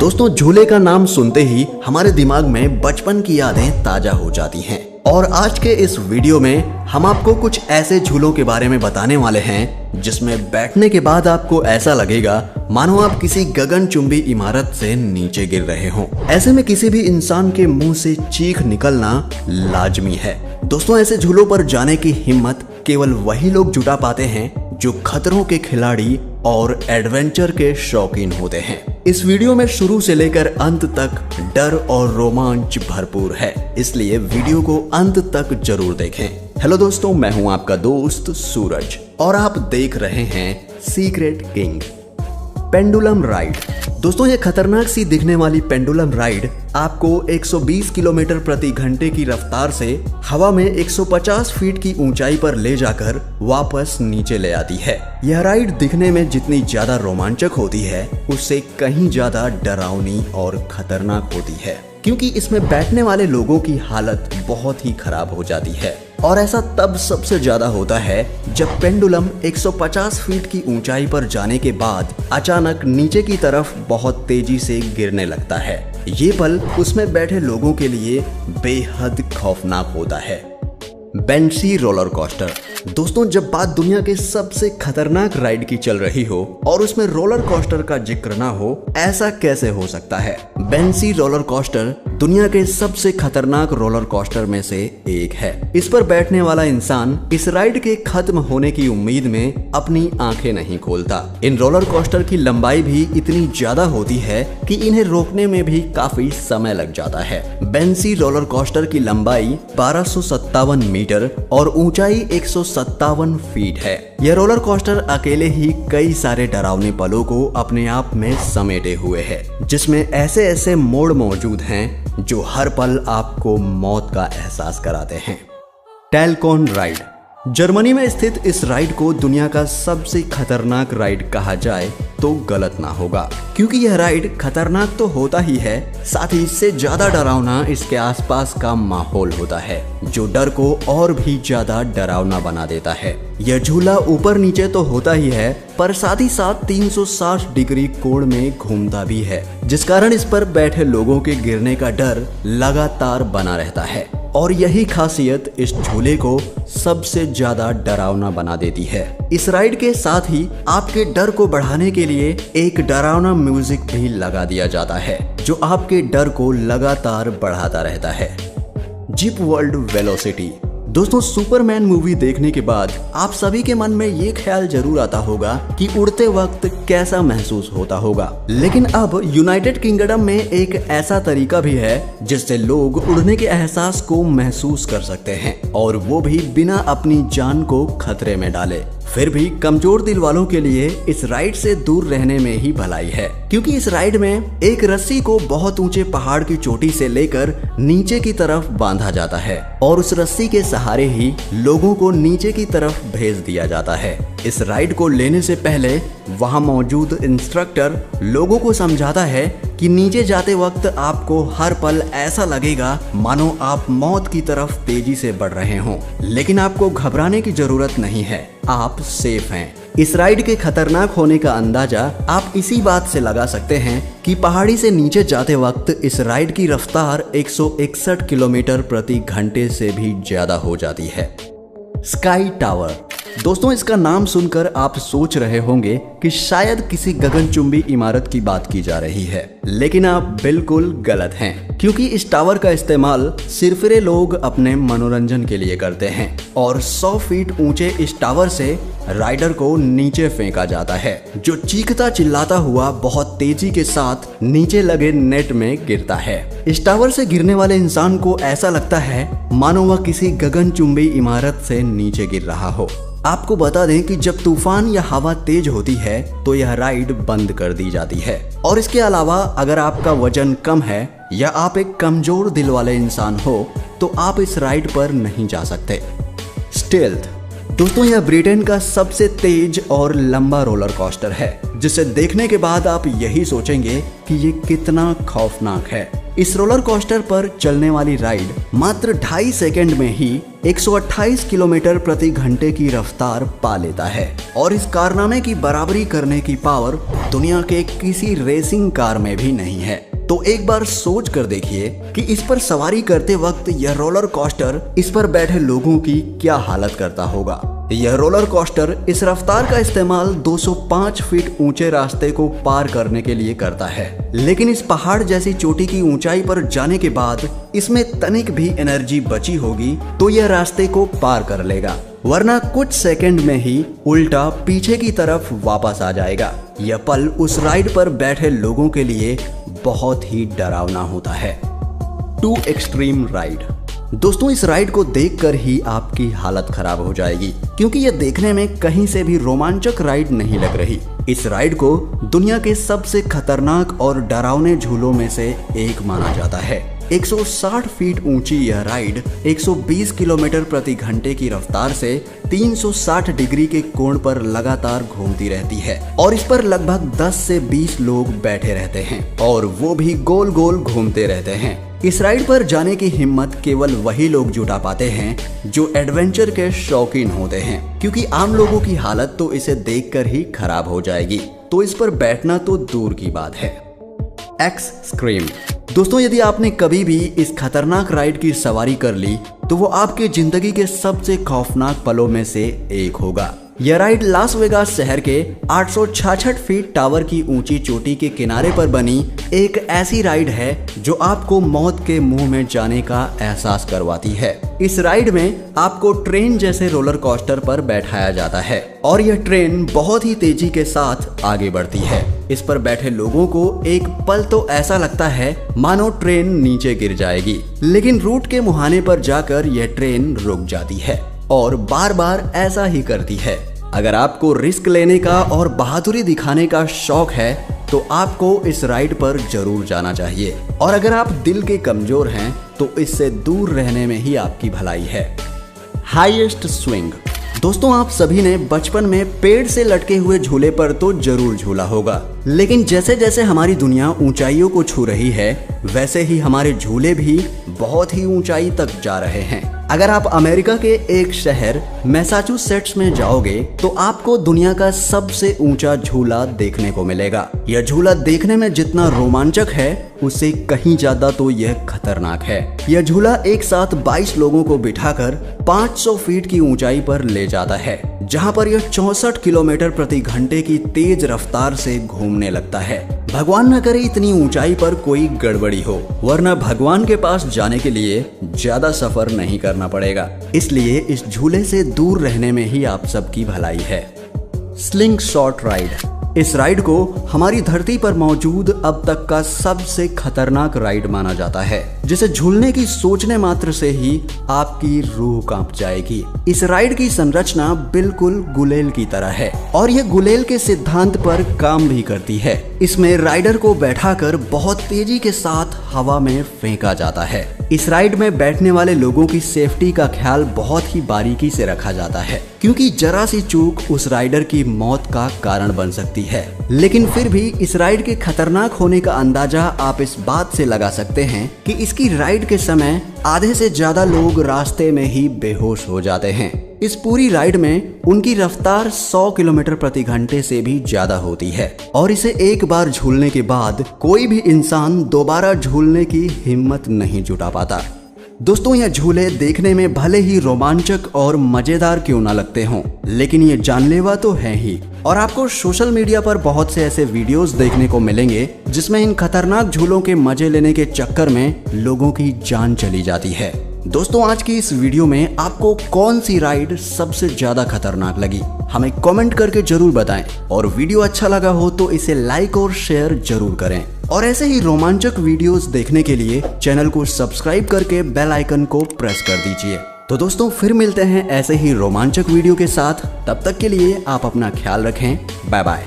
दोस्तों, झूले का नाम सुनते ही हमारे दिमाग में बचपन की यादें ताजा हो जाती हैं। और आज के इस वीडियो में हम आपको कुछ ऐसे झूलों के बारे में बताने वाले हैं जिसमें बैठने के बाद आपको ऐसा लगेगा मानो आप किसी गगनचुंबी इमारत से नीचे गिर रहे हों। ऐसे में किसी भी इंसान के मुंह से चीख निकलना लाजमी है। दोस्तों, ऐसे झूलों पर जाने की हिम्मत केवल वही लोग जुटा पाते हैं जो खतरों के खिलाड़ी और एडवेंचर के शौकीन होते हैं। इस वीडियो में शुरू से लेकर अंत तक डर और रोमांच भरपूर है, इसलिए वीडियो को अंत तक जरूर देखें। हेलो दोस्तों, मैं हूं आपका दोस्त सूरज और आप देख रहे हैं सीक्रेट किंग पेंडुलम राइड। दोस्तों, ये खतरनाक सी दिखने वाली पेंडुलम राइड आपको 120 किलोमीटर प्रति घंटे की रफ्तार से हवा में 150 फीट की ऊंचाई पर ले जाकर वापस नीचे ले आती है। यह राइड दिखने में जितनी ज्यादा रोमांचक होती है उससे कहीं ज्यादा डरावनी और खतरनाक होती है, क्योंकि इसमें बैठने वाले लोगों की हालत बहुत ही खराब हो जाती है। और ऐसा तब सबसे ज्यादा होता है जब पेंडुलम 150 फीट की ऊंचाई पर जाने के बाद अचानक नीचे की तरफ बहुत तेजी से गिरने लगता है। ये पल उसमें बैठे लोगों के लिए बेहद खौफनाक होता है। बेंसी रोलर कोस्टर। दोस्तों, जब बात दुनिया के सबसे खतरनाक राइड की चल रही हो और उसमें रोलर कोस्टर का जिक्र ना हो, ऐसा कैसे हो सकता है? बेंसी रोलर कोस्टर दुनिया के सबसे खतरनाक रोलर कोस्टर में से एक है। इस पर बैठने वाला इंसान इस राइड के खत्म होने की उम्मीद में अपनी आंखें नहीं खोलता। इन रोलर कोस्टर की लंबाई भी इतनी ज्यादा होती है कि इन्हें रोकने में भी काफी समय लग जाता है। बेंसी रोलर कोस्टर की लंबाई 1257 मीटर और ऊंचाई 157 फीट है। यह रोलर कोस्टर अकेले ही कई सारे डरावने पलों को अपने आप में समेटे हुए है, जिसमें ऐसे ऐसे मोड़ मौजूद हैं जो हर पल आपको मौत का एहसास कराते हैं। टैलकॉन राइड। जर्मनी में स्थित इस राइड को दुनिया का सबसे खतरनाक राइड कहा जाए तो गलत ना होगा, क्योंकि यह राइड खतरनाक तो होता ही है, साथ ही इससे ज्यादा डरावना इसके आसपास का माहौल होता है जो डर को और भी ज्यादा डरावना बना देता है। यह झूला ऊपर नीचे तो होता ही है, पर साथ ही साथ 360 डिग्री कोण में घूमता भी है, जिस कारण इस पर बैठे लोगों के गिरने का डर लगातार बना रहता है। और यही खासियत इस झूले को सबसे ज्यादा डरावना बना देती है। इस राइड के साथ ही आपके डर को बढ़ाने के लिए एक डरावना म्यूजिक भी लगा दिया जाता है जो आपके डर को लगातार बढ़ाता रहता है। Zip world velocity. दोस्तों, सुपरमैन मूवी देखने के बाद आप सभी के मन में ये ख्याल जरूर आता होगा कि उड़ते वक्त कैसा महसूस होता होगा, लेकिन अब यूनाइटेड किंगडम में एक ऐसा तरीका भी है जिससे लोग उड़ने के एहसास को महसूस कर सकते हैं, और वो भी बिना अपनी जान को खतरे में डाले। फिर भी कमजोर दिल वालों के लिए इस राइड से दूर रहने में ही भलाई है, क्योंकि इस राइड में एक रस्सी को बहुत ऊंचे पहाड़ की चोटी से लेकर नीचे की तरफ बांधा जाता है और उस रस्सी के सहारे ही लोगों को नीचे की तरफ भेज दिया जाता है। इस राइड को लेने से पहले वहां मौजूद इंस्ट्रक्टर लोगों को समझाता है कि नीचे जाते वक्त आपको हर पल ऐसा लगेगा मानो आप मौत की तरफ तेजी से बढ़ रहे हों, लेकिन आपको घबराने की जरूरत नहीं है, आप सेफ हैं। इस राइड के खतरनाक होने का अंदाजा आप इसी बात से लगा सकते हैं कि पहाड़ी से नीचे जाते वक्त इस राइड की रफ्तार 161 किलोमीटर प्रति घंटे से भी ज्यादा हो जाती है। Sky tower. दोस्तों, इसका नाम सुनकर आप सोच रहे होंगे कि शायद किसी गगनचुंबी इमारत की बात की जा रही है, लेकिन आप बिल्कुल गलत हैं, क्योंकि इस टावर का इस्तेमाल सिरफिरे लोग अपने मनोरंजन के लिए करते हैं और 100 फीट ऊंचे इस टावर से राइडर को नीचे फेंका जाता है, जो चीखता चिल्लाता हुआ बहुत तेजी के साथ नीचे लगे नेट में गिरता है। इस टावर से गिरने वाले इंसान को ऐसा लगता है मानो वह किसी गगनचुंबी इमारत से नीचे गिर रहा हो। आपको बता दें कि जब तूफान या हवा तेज होती है तो यह राइड बंद कर दी जाती है। और इसके अलावा अगर आपका वजन कम है या आप एक कमजोर दिल वाले इंसान हो तो आप इस राइड पर नहीं जा सकते। स्टेल्थ। दोस्तों, यह ब्रिटेन का सबसे तेज और लंबा रोलर कोस्टर है, जिसे देखने के बाद आप यही सोचेंगे कि ये कितना खौफनाक है। इस रोलर कोस्टर पर चलने वाली राइड मात्र 2.5 सेकंड में ही 128 किलोमीटर प्रति घंटे की रफ्तार पा लेता है और इस कारनामे की बराबरी करने की पावर दुनिया के किसी रेसिंग कार में भी नहीं है। तो एक बार सोच कर देखिए कि इस पर सवारी करते वक्त यह रोलर कोस्टर इस पर बैठे लोगों की क्या हालत करता होगा। यह रोलर कोस्टर इस रफ्तार का इस्तेमाल 205 फीट ऊंचे रास्ते को पार करने के लिए करता है, लेकिन इस पहाड़ जैसी चोटी की ऊंचाई पर जाने के बाद इसमें तनिक भी एनर्जी बची होगी तो यह रास्ते को पार कर लेगा, वरना कुछ सेकंड में ही उल्टा पीछे की तरफ वापस आ जाएगा। यह पल उस राइड पर बैठे लोगों के लिए बहुत ही डरावना होता है। To extreme ride. दोस्तों, इस राइड को देखकर ही आपकी हालत खराब हो जाएगी, क्योंकि यह देखने में कहीं से भी रोमांचक राइड नहीं लग रही। इस राइड को दुनिया के सबसे खतरनाक और डरावने झूलों में से एक माना जाता है। 160 फीट ऊंची यह राइड 120 किलोमीटर प्रति घंटे की रफ्तार से 360 डिग्री के कोण पर लगातार घूमती रहती है और इस पर लगभग 10 से 20 लोग बैठे रहते हैं और वो भी गोल गोल घूमते रहते हैं। इस राइड पर जाने की हिम्मत केवल वही लोग जुटा पाते हैं जो एडवेंचर के शौकीन होते हैं, क्योंकि आम लोगों की हालत तो इसे देखकर ही खराब हो जाएगी, तो इस पर बैठना तो दूर की बात है। X scream. दोस्तों, यदि आपने कभी भी इस खतरनाक राइड की सवारी कर ली तो वो आपकी जिंदगी के सबसे खौफनाक पलों में से एक होगा। यह राइड लास वेगास शहर के 866 फीट टावर की ऊंची चोटी के किनारे पर बनी एक ऐसी राइड है जो आपको मौत के मुंह में जाने का एहसास करवाती है। इस राइड में आपको ट्रेन जैसे रोलर कोस्टर पर बैठाया जाता है और यह ट्रेन बहुत ही तेजी के साथ आगे बढ़ती है। इस पर बैठे लोगों को एक पल तो ऐसा लगता है मानो ट्रेन नीचे गिर जाएगी, लेकिन रूट के मुहाने पर जाकर यह ट्रेन रुक जाती है और बार बार ऐसा ही करती है। अगर आपको रिस्क लेने का और बहादुरी दिखाने का शौक है तो आपको इस राइड पर जरूर जाना चाहिए, और अगर आप दिल के कमजोर हैं तो इससे दूर रहने में ही आपकी भलाई है। Highest swing. दोस्तों, आप सभी ने बचपन में पेड़ से लटके हुए झूले पर तो जरूर झूला होगा, लेकिन जैसे जैसे हमारी दुनिया ऊंचाइयों को छू रही है वैसे ही हमारे झूले भी बहुत ही ऊंचाई तक जा रहे हैं। अगर आप अमेरिका के एक शहर मैसाचुसेट्स में जाओगे तो आपको दुनिया का सबसे ऊंचा झूला देखने को मिलेगा। यह झूला देखने में जितना रोमांचक है उससे कहीं ज्यादा तो यह खतरनाक है। यह झूला एक साथ 22 लोगों को बिठाकर 500 फीट की ऊंचाई पर ले जाता है, जहां पर यह 64 किलोमीटर प्रति घंटे की तेज रफ्तार से घूमने लगता है। भगवान न करे इतनी ऊंचाई पर कोई गड़बड़ी हो, वरना भगवान के पास जाने के लिए ज्यादा सफर नहीं करना पड़ेगा। इसलिए इस झूले से दूर रहने में ही आप सबकी भलाई है। Sling shot ride. इस राइड को हमारी धरती पर मौजूद अब तक का सबसे खतरनाक राइड माना जाता है, जिसे झूलने की सोचने मात्र से ही आपकी रूह कांप जाएगी। इस राइड की संरचना बिल्कुल गुलेल की तरह है और यह गुलेल के सिद्धांत पर काम भी करती है। इसमें राइडर को बैठाकर बहुत तेजी के साथ हवा में फेंका जाता है। इस राइड में बैठने वाले लोगों की सेफ्टी का ख्याल बहुत ही बारीकी से रखा जाता है, क्योंकि जरा सी चूक उस राइडर की मौत का कारण बन सकती है। लेकिन फिर भी इस राइड के खतरनाक होने का अंदाजा आप इस बात से लगा सकते हैं कि इसकी राइड के समय आधे से ज्यादा लोग रास्ते में ही बेहोश हो जाते हैं। इस पूरी राइड में उनकी रफ्तार 100 किलोमीटर प्रति घंटे से भी ज्यादा होती है और इसे एक बार झूलने के बाद कोई भी इंसान दोबारा झूलने की हिम्मत नहीं जुटा पाता। दोस्तों, यह झूले देखने में भले ही रोमांचक और मजेदार क्यों ना लगते हों, लेकिन ये जानलेवा तो है ही। और आपको सोशल मीडिया पर बहुत से ऐसे वीडियोस देखने को मिलेंगे जिसमें इन खतरनाक झूलों के मजे लेने के चक्कर में लोगों की जान चली जाती है। दोस्तों, आज की इस वीडियो में आपको कौन सी राइड सबसे ज्यादा खतरनाक लगी, हमें कमेंट करके जरूर बताएं। और वीडियो अच्छा लगा हो तो इसे लाइक और शेयर जरूर करें। और ऐसे ही रोमांचक वीडियोस देखने के लिए चैनल को सब्सक्राइब करके बेल आइकन को प्रेस कर दीजिए। तो दोस्तों, फिर मिलते हैं ऐसे ही रोमांचक वीडियो के साथ। तब तक के लिए आप अपना ख्याल रखें। Bye bye.